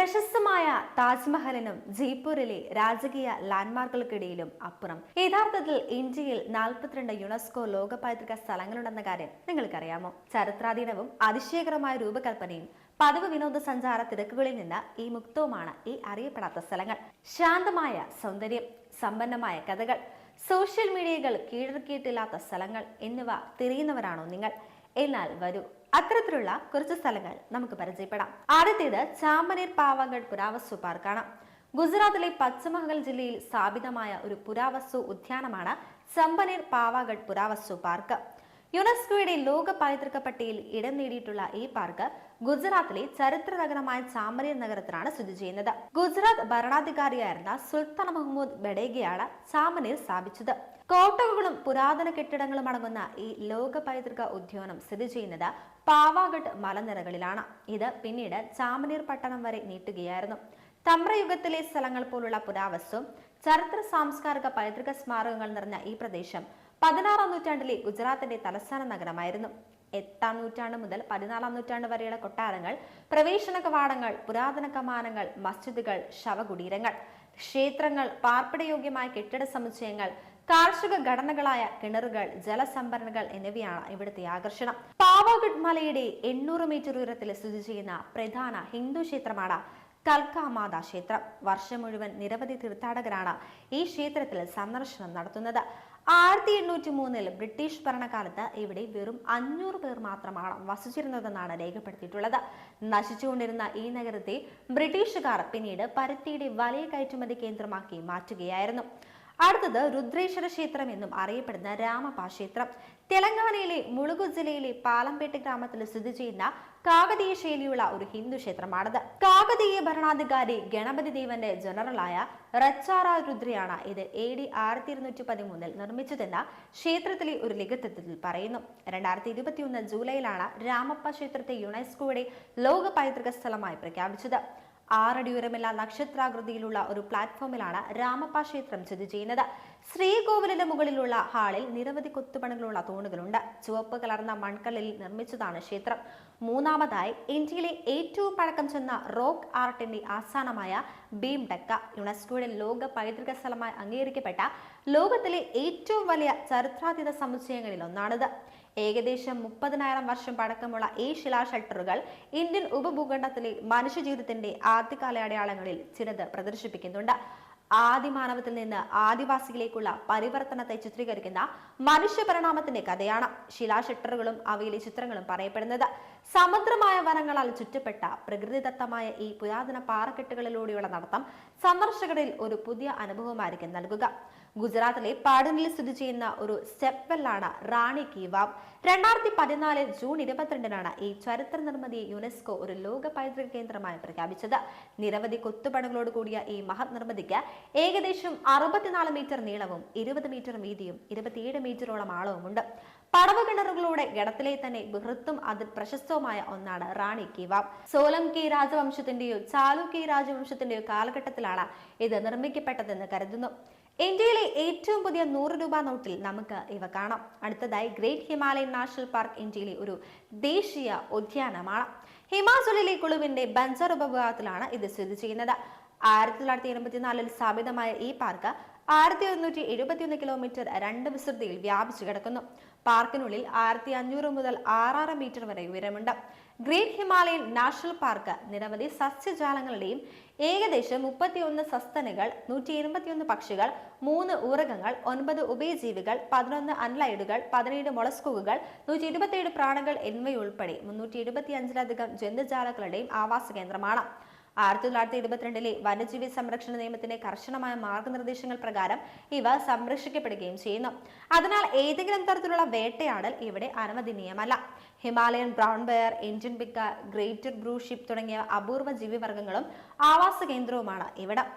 പ്രശസ്തമായ താജ്മഹലിനും ജയ്പൂരിലെ രാജകീയ ലാൻഡ്മാർക്കുകൾക്കിടയിലും അപ്പുറം യഥാർത്ഥത്തിൽ ഇന്ത്യയിൽ 42 യുനെസ്കോ ലോക പൈതൃക സ്ഥലങ്ങളുണ്ടെന്ന കാര്യം നിങ്ങൾക്കറിയാമോ? ചരിത്രാധീനവും അതിശയകരമായ രൂപകൽപ്പനയും പതിവ് വിനോദസഞ്ചാര തിരക്കുകളിൽ നിന്ന് ഈ മുക്തവുമാണ് ഈ അറിയപ്പെടാത്ത സ്ഥലങ്ങൾ. ശാന്തമായ സൗന്ദര്യം, സമ്പന്നമായ കഥകൾ, സോഷ്യൽ മീഡിയകൾ കീഴടക്കിയിട്ടില്ലാത്ത സ്ഥലങ്ങൾ എന്നിവ തിരയുന്നവരാണോ നിങ്ങൾ? എന്നാൽ വരൂ, അത്തരത്തിലുള്ള കുറച്ച് സ്ഥലങ്ങൾ നമുക്ക് പരിചയപ്പെടാം. ആദ്യത്തേത് ചാമ്പനീർ പാവാഗഡ് പുരാവസ്തു പാർക്കാണ്. ഗുജറാത്തിലെ പശ്ചിമബംഗാൾ ജില്ലയിൽ സ്ഥാപിതമായ ഒരു പുരാവസ്തു ഉദ്യാനമാണ് ചാമ്പനീർ പാവാഗഡ് പുരാവസ്തു പാർക്ക്. യുനെസ്കോയുടെ ലോക പൈതൃക പട്ടികയിൽ ഇടം നേടിയിട്ടുള്ള ഈ പാർക്ക് ഗുജറാത്തിലെ ചരിത്ര നഗരമായ ചാമ്പനീർ നഗരത്തിലാണ് സ്ഥിതി ചെയ്യുന്നത്. ഗുജറാത്ത് ഭരണാധികാരിയായിരുന്ന സുൽത്താൻ മുഹമ്മദ് ബഡേഗയാണ് ചാമ്പനീർ സ്ഥാപിച്ചത്. കോട്ടകളും പുരാതന കെട്ടിടങ്ങളും അടങ്ങുന്ന ഈ ലോക പൈതൃക ഉദ്യാനം സ്ഥിതി ചെയ്യുന്നത് പാവാഗഡ് മലനിരകളിലാണ്. ഇത് പിന്നീട് ചാമ്പനീർ പട്ടണം വരെ നീട്ടുകയായിരുന്നു. തമ്രയുഗത്തിലെ സ്ഥലങ്ങൾ പോലുള്ള പുരാവസ്തു ചരിത്ര സാംസ്കാരിക പൈതൃക സ്മാരകങ്ങൾ നിറഞ്ഞ ഈ പ്രദേശം 16ാം നൂറ്റാണ്ടിലെ ഗുജറാത്തിന്റെ തലസ്ഥാന നഗരമായിരുന്നു. 8ാം നൂറ്റാണ്ട് മുതൽ 14ാം നൂറ്റാണ്ട് വരെയുള്ള കൊട്ടാരങ്ങൾ, പ്രവേശന കവാടങ്ങൾ, പുരാതന കമാനങ്ങൾ, മസ്ജിദുകൾ, ശവകുടീരങ്ങൾ, ക്ഷേത്രങ്ങൾ, പാർപ്പിടയോഗ്യമായ കെട്ടിട സമുച്ചയങ്ങൾ, കാർഷിക ഘടനകളായ കിണറുകൾ, ജലസംഭരണികൾ എന്നിവയാണ് ഇവിടുത്തെ ആകർഷണം. പാവാഗഡ് മലയുടെ 800 മീറ്റർ ഉയരത്തിൽ സ്ഥിതി ചെയ്യുന്ന പ്രധാന ഹിന്ദു ക്ഷേത്രമാണ് കൽക്കാമാത ക്ഷേത്രം. വർഷം മുഴുവൻ നിരവധി തീർത്ഥാടകരാണ് ഈ ക്ഷേത്രത്തിൽ സന്ദർശനം നടത്തുന്നത്. 1803 ബ്രിട്ടീഷ് ഭരണകാലത്ത് ഇവിടെ വെറും 500 പേർ മാത്രമാണ് വസിച്ചിരുന്നതെന്നാണ് രേഖപ്പെടുത്തിയിട്ടുള്ളത്. നശിച്ചുകൊണ്ടിരുന്ന ഈ നഗരത്തെ ബ്രിട്ടീഷുകാർ പിന്നീട് പരുത്തിയുടെ വലിയ കയറ്റുമതി കേന്ദ്രമാക്കി മാറ്റുകയായിരുന്നു. അടുത്തത് രുദ്രേശ്വര ക്ഷേത്രം എന്നും അറിയപ്പെടുന്ന രാമപ്പ ക്ഷേത്രം. തെലങ്കാനയിലെ മുളുഗു ജില്ലയിലെ പാലംപേട്ട് ഗ്രാമത്തിൽ സ്ഥിതി ചെയ്യുന്ന കാകതീയ ശൈലിയുള്ള ഒരു ഹിന്ദു ക്ഷേത്രമാണിത്. കാകതീയ ഭരണാധികാരി ഗണപതി ദേവന്റെ ജനറലായ റച്ചാറ രുദ്രയാണ് ഇത് AD 1213 നിർമ്മിച്ചതെന്ന് ക്ഷേത്രത്തിലെ ഒരു ലിഖിതത്തിൽ പറയുന്നു. 2021 ജൂലൈയിലാണ് രാമപ്പ ക്ഷേത്രത്തെ യുനെസ്കോയുടെ ലോക പൈതൃക സ്ഥലമായി പ്രഖ്യാപിച്ചത്. 6 അടി ഉയരമുള്ള നക്ഷത്രാകൃതിയിലുള്ള ഒരു പ്ലാറ്റ്ഫോമിലാണ് രാമപ്പ ക്ഷേത്രം സ്ഥിതി ചെയ്യുന്നത്. ശ്രീകോവിലിന്റെ മുകളിലുള്ള ഹാളിൽ നിരവധി കൊത്തുപണികളുള്ള തൂണുകളുണ്ട്. ചുവപ്പ് കലർന്ന മൺകല്ലിൽ നിർമ്മിച്ചതാണ് ക്ഷേത്രം. മൂന്നാമതായി, ഇന്ത്യയിലെ ഏറ്റവും പഴക്കം ചെന്ന റോക്ക് ആർട്ടിന്റെ ആസ്ഥാനമായ ഭീംഡക്ക യുനെസ്കോയുടെ ലോക പൈതൃക സ്ഥലമായി അംഗീകരിക്കപ്പെട്ട ലോകത്തിലെ ഏറ്റവും വലിയ ചരിത്രാതീത സമുച്ചയങ്ങളിൽ ഒന്നാണിത്. ഏകദേശം 30,000 വർഷം പഴക്കമുള്ള ഈ ശിലാഷട്ടറുകൾ ഇന്ത്യൻ ഉപഭൂഖണ്ഡത്തിലെ മനുഷ്യജീവിതത്തിന്റെ ആദ്യകാല അടയാളങ്ങളിൽ ചിലത് പ്രദർശിപ്പിക്കുന്നുണ്ട്. ആദിമാനവത്തിൽ നിന്ന് ആദിവാസികളിലേക്കുള്ള പരിവർത്തനത്തെ ചിത്രീകരിക്കുന്ന മനുഷ്യ പരിണാമത്തിന്റെ കഥയാണ് ശിലാഷട്ടറുകളും അവയിലെ ചിത്രങ്ങളും പറയപ്പെടുന്നത്. സമൃദ്ധമായ വനങ്ങളാൽ ചുറ്റപ്പെട്ട പ്രകൃതിദത്തമായ ഈ പുരാതന പാറക്കെട്ടുകളിലൂടെയുള്ള നടത്തം സന്ദർശകരിൽ ഒരു പുതിയ അനുഭവമായിരിക്കും നൽകുക. ഗുജറാത്തിലെ പാടനിൽ സ്ഥിതി ചെയ്യുന്ന ഒരു സ്റ്റെപ്പ് വെല്ലാണ് റാണി കി വാവ്. 2014 ജൂൺ 22 ഈ ചരിത്ര നിർമ്മിതിയെ യുനെസ്കോ ഒരു ലോക പൈതൃക കേന്ദ്രമായി പ്രഖ്യാപിച്ചത്. നിരവധി കൊത്തുപണികളോട് കൂടിയ ഈ മഹത് നിർമ്മിതിക്ക് ഏകദേശം 64 മീറ്റർ നീളവും 20 മീറ്റർ വീതിയും 27 മീറ്ററോളം ആഴവുമുണ്ട്. പടവ് കിണറുകളുടെ ഗണത്തിലെ തന്നെ ബൃഹത്തും അതിൽ പ്രശസ്തവുമായ ഒന്നാണ് റാണി കി വാവ്. സോലംകി രാജവംശത്തിന്റെയോ ചാലുക്യ രാജവംശത്തിന്റെയോ കാലഘട്ടത്തിലാണ് ഇത് നിർമ്മിക്കപ്പെട്ടതെന്ന് കരുതുന്നു. ഇന്ത്യയിലെ ഏറ്റവും പുതിയ 100 രൂപ നോട്ടിൽ നമുക്ക് ഇവ കാണാം. അടുത്തതായി, ഗ്രേറ്റ് ഹിമാലയൻ നാഷണൽ പാർക്ക് ഇന്ത്യയിലെ ഒരു ദേശീയ ഉദ്യാനമാണ്. ഹിമാചലിലെ കുളുവിന്റെ ബഞ്ചർ ഉപവിഭാഗത്തിലാണ് ഇത് സ്ഥിതി ചെയ്യുന്നത്. 1984 സ്ഥാപിതമായ ഈ പാർക്ക് 1171 കിലോമീറ്റർ 2 വിസ്തൃതിയിൽ വ്യാപിച്ചു കിടക്കുന്നു. പാർക്കിനുള്ളിൽ 1500 മുതൽ 6000 മീറ്റർ വരെ ഉയരമുണ്ട്. ഗ്രേറ്റ് ഹിമാലയൻ നാഷണൽ പാർക്ക് നിരവധി സസ്യജാലങ്ങളുടെയും ഏകദേശം 31 സസ്തനികൾ, 181 പക്ഷികൾ, 3 ഊറകങ്ങൾ, 9 ഉഭയജീവികൾ, 11 അൻലൈഡുകൾ, 17 മൊളസ്കുകൾ, 127 പ്രാണികൾ എന്നിവയുൾപ്പെടെ 375ലധികം ജന്തുജാലങ്ങളുടെയും ആവാസ കേന്ദ്രമാണ്. 1972 വന്യജീവി സംരക്ഷണ നിയമത്തിന്റെ കർശനമായ മാർഗനിർദ്ദേശങ്ങൾ പ്രകാരം ഇവ സംരക്ഷിക്കപ്പെടുകയും ചെയ്യുന്നു. അതിനാൽ ഏതെങ്കിലും തരത്തിലുള്ള വേട്ടയാടൽ ഇവിടെ അനുവദനീയമല്ല. Himalayan brown bear, Indian pika, greater ബ്രൂ ഷിപ്പ് തുടങ്ങിയ അപൂർവ ജീവിവർഗങ്ങളും ആവാസ കേന്ദ്രവുമാണ് ഇവിടം.